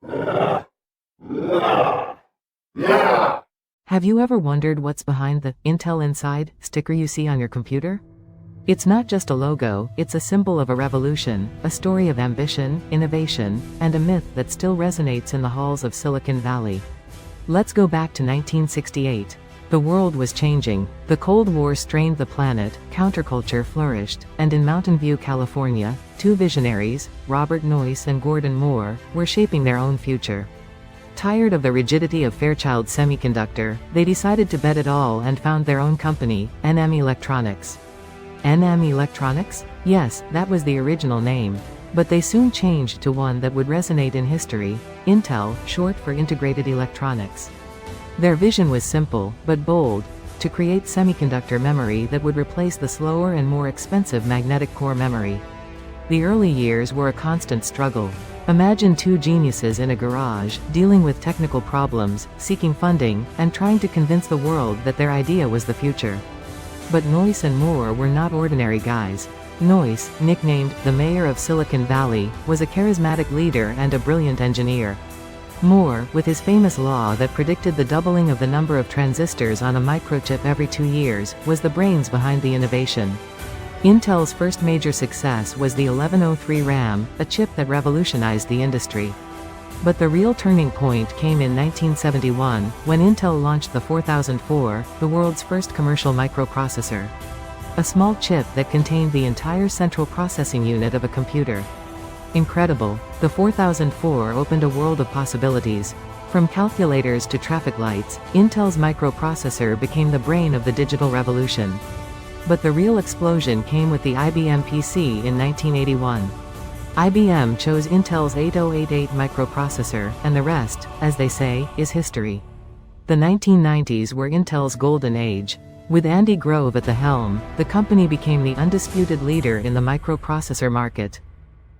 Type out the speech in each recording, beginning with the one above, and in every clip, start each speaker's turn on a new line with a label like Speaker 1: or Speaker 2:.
Speaker 1: Have you ever wondered what's behind the Intel Inside sticker you see on your computer? It's not just a logo, it's a symbol of a revolution, a story of ambition, innovation, and a myth that still resonates in the halls of Silicon Valley. Let's go back to 1968. The world was changing, the Cold War strained the planet, counterculture flourished, and in Mountain View, California, two visionaries, Robert Noyce and Gordon Moore, were shaping their own future. Tired of the rigidity of Fairchild Semiconductor, they decided to bet it all and found their own company, NM Electronics. NM Electronics? Yes, that was the original name. But they soon changed to one that would resonate in history, Intel, short for Integrated Electronics. Their vision was simple, but bold, to create semiconductor memory that would replace the slower and more expensive magnetic core memory. The early years were a constant struggle. Imagine two geniuses in a garage, dealing with technical problems, seeking funding, and trying to convince the world that their idea was the future. But Noyce and Moore were not ordinary guys. Noyce, nicknamed the Mayor of Silicon Valley, was a charismatic leader and a brilliant engineer. Moore, with his famous law that predicted the doubling of the number of transistors on a microchip every 2 years, was the brains behind the innovation. Intel's first major success was the 1103 RAM, a chip that revolutionized the industry. But the real turning point came in 1971, when Intel launched the 4004, the world's first commercial microprocessor. A small chip that contained the entire central processing unit of a computer. Incredible, the 4004 opened a world of possibilities. From calculators to traffic lights, Intel's microprocessor became the brain of the digital revolution. But the real explosion came with the IBM PC in 1981. IBM chose Intel's 8088 microprocessor, and the rest, as they say, is history. The 1990s were Intel's golden age. With Andy Grove at the helm, the company became the undisputed leader in the microprocessor market.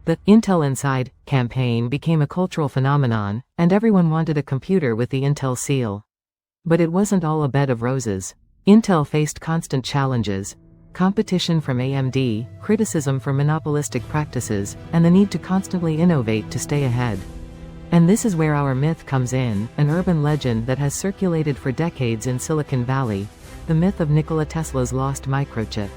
Speaker 1: The Intel Inside campaign became a cultural phenomenon, and everyone wanted a computer with the Intel seal. But it wasn't all a bed of roses. Intel faced constant challenges. Competition from AMD, criticism for monopolistic practices, and the need to constantly innovate to stay ahead. And this is where our myth comes in, an urban legend that has circulated for decades in Silicon Valley, the myth of Nikola Tesla's lost microchip.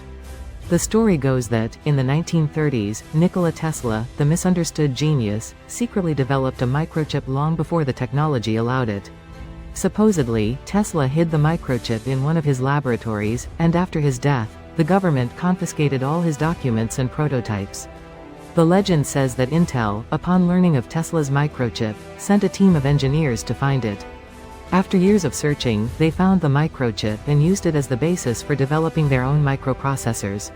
Speaker 1: The story goes that, in the 1930s, Nikola Tesla, the misunderstood genius, secretly developed a microchip long before the technology allowed it. Supposedly, Tesla hid the microchip in one of his laboratories, and after his death, the government confiscated all his documents and prototypes. The legend says that Intel, upon learning of Tesla's microchip, sent a team of engineers to find it. After years of searching, they found the microchip and used it as the basis for developing their own microprocessors.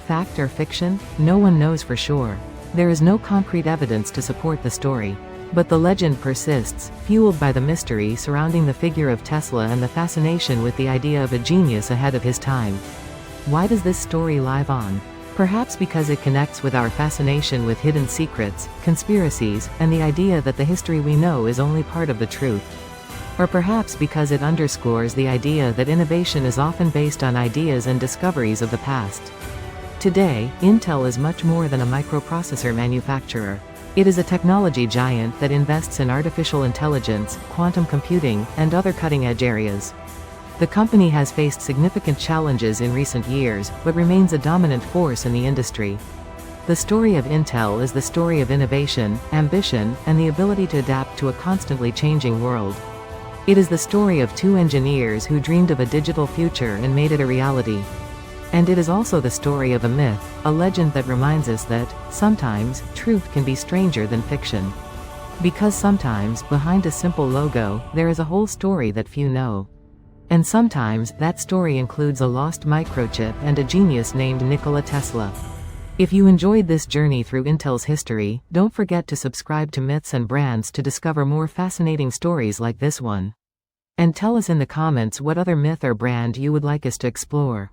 Speaker 1: Fact or fiction? No one knows for sure. There is no concrete evidence to support the story. But the legend persists, fueled by the mystery surrounding the figure of Tesla and the fascination with the idea of a genius ahead of his time. Why does this story live on? Perhaps because it connects with our fascination with hidden secrets, conspiracies, and the idea that the history we know is only part of the truth. Or perhaps because it underscores the idea that innovation is often based on ideas and discoveries of the past. Today, Intel is much more than a microprocessor manufacturer. It is a technology giant that invests in artificial intelligence, quantum computing, and other cutting-edge areas. The company has faced significant challenges in recent years, but remains a dominant force in the industry. The story of Intel is the story of innovation, ambition, and the ability to adapt to a constantly changing world. It is the story of two engineers who dreamed of a digital future and made it a reality. And it is also the story of a myth, a legend that reminds us that, sometimes, truth can be stranger than fiction. Because sometimes, behind a simple logo, there is a whole story that few know. And sometimes, that story includes a lost microchip and a genius named Nikola Tesla. If you enjoyed this journey through Intel's history, don't forget to subscribe to Myths and Brands to discover more fascinating stories like this one. And tell us in the comments what other myth or brand you would like us to explore.